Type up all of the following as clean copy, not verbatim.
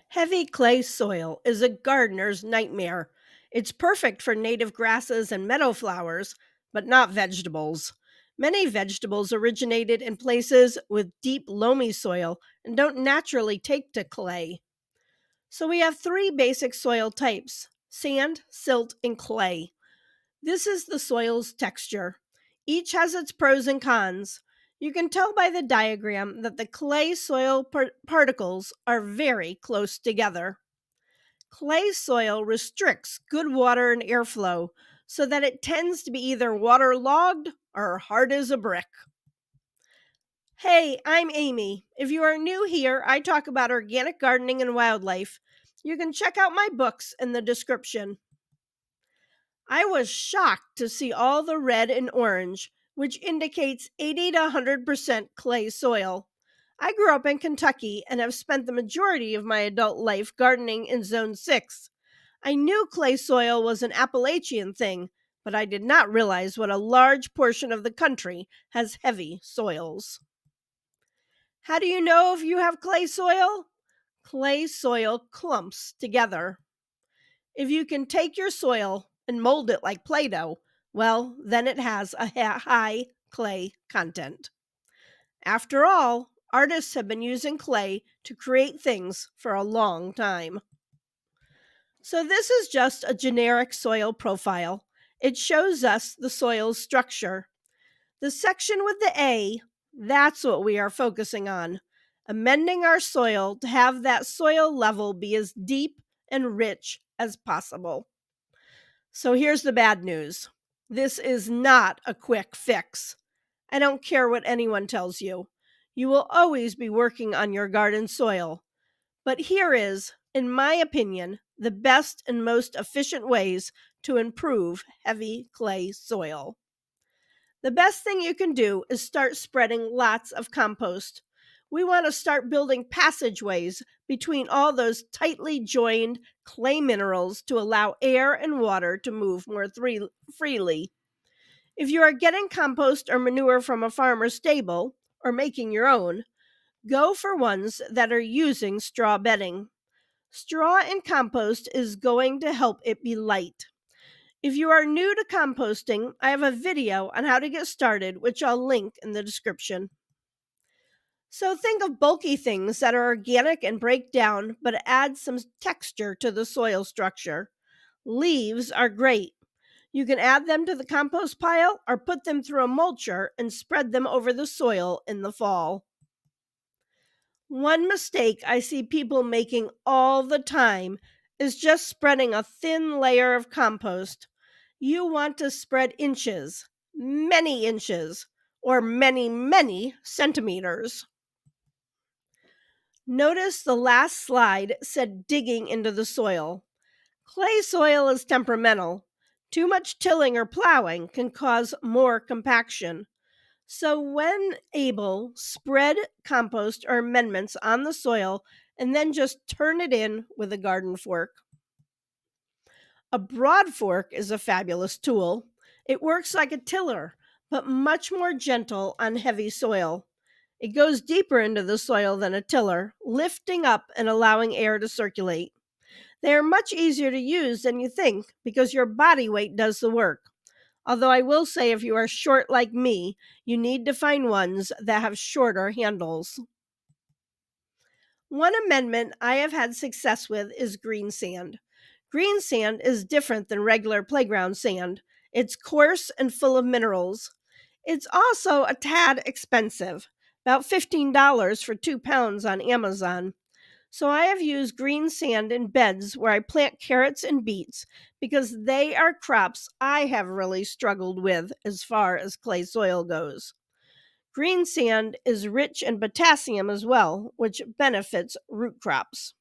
Heavy clay soil is a gardener's nightmare. It's perfect for native grasses and meadow flowers, but not vegetables. Many vegetables originated in places with deep, loamy soil and don't naturally take to clay. So we have three basic soil types: sand, silt, and clay. This is the soil's texture. Each has its pros and cons. You can tell by the diagram that the clay soil particles are very close together. Clay soil restricts good water and airflow so that it tends to be either waterlogged or hard as a brick. Hey, I'm Amy. If you are new here, I talk about organic gardening and wildlife. You can check out my books in the description. I was shocked to see all the red and orange, which indicates 80 to 100% clay soil. I grew up in Kentucky and have spent the majority of my adult life gardening in Zone 6. I knew clay soil was an Appalachian thing, but I did not realize what a large portion of the country has heavy soils. How do you know if you have clay soil? Clay soil clumps together. If you can take your soil and mold it like Play Doh, well, then it has a high clay content. After all, artists have been using clay to create things for a long time. So, this is just a generic soil profile. It shows us the soil's structure. The section with the A, that's what we are focusing on. Amending our soil to have that soil level be as deep and rich as possible. So here's the bad news. This is not a quick fix. I don't care what anyone tells you. You will always be working on your garden soil. But here is, in my opinion, the best and most efficient ways to improve heavy clay soil. The best thing you can do is start spreading lots of compost. We want to start building passageways between all those tightly joined clay minerals to allow air and water to move more freely. If you are getting compost or manure from a farm or stable, or making your own, go for ones that are using straw bedding. Straw in compost is going to help it be light. If you are new to composting, I have a video on how to get started, which I'll link in the description. So think of bulky things that are organic and break down, but add some texture to the soil structure. Leaves are great. You can add them to the compost pile or put them through a mulcher and spread them over the soil in the fall. One mistake I see people making all the time is just spreading a thin layer of compost. You want to spread inches, many inches, or many, many centimeters. Notice the last slide said digging into the soil. Clay soil is temperamental. Too much tilling or plowing can cause more compaction. So, when able, spread compost or amendments on the soil and then just turn it in with a garden fork. A broad fork is a fabulous tool. It works like a tiller, but much more gentle on heavy soil. It goes deeper into the soil than a tiller, lifting up and allowing air to circulate. They are much easier to use than you think because your body weight does the work. Although I will say, if you are short like me, you need to find ones that have shorter handles. One amendment I have had success with is green sand. Green sand is different than regular playground sand. It's coarse and full of minerals. It's also a tad expensive, about $15 for 2 pounds on Amazon. So I have used green sand in beds where I plant carrots and beets because they are crops I have really struggled with as far as clay soil goes. Green sand is rich in potassium as well, which benefits root crops.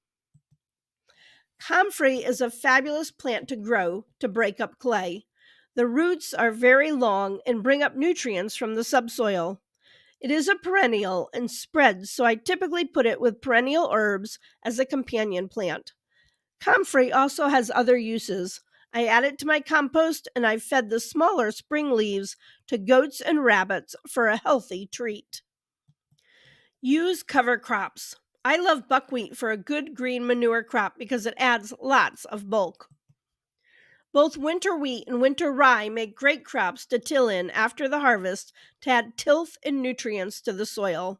Comfrey is a fabulous plant to grow to break up clay. The roots are very long and bring up nutrients from the subsoil. It is a perennial and spreads, so I typically put it with perennial herbs as a companion plant. Comfrey also has other uses. I add it to my compost and I've fed the smaller spring leaves to goats and rabbits for a healthy treat. Use cover crops. I love buckwheat for a good green manure crop because it adds lots of bulk. Both winter wheat and winter rye make great crops to till in after the harvest to add tilth and nutrients to the soil.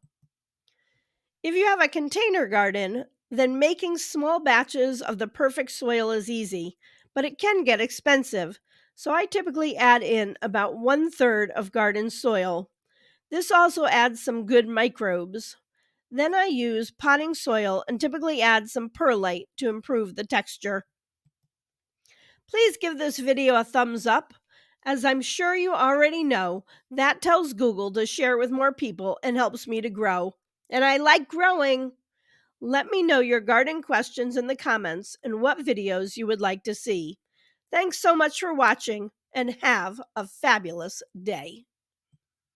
If you have a container garden, then making small batches of the perfect soil is easy, but it can get expensive. So I typically add in about 1/3 of garden soil. This also adds some good microbes. Then I use potting soil and typically add some perlite to improve the texture. Please give this video a thumbs up. As I'm sure you already know, that tells Google to share with more people and helps me to grow. And I like growing. Let me know your garden questions in the comments and what videos you would like to see. Thanks so much for watching and have a fabulous day.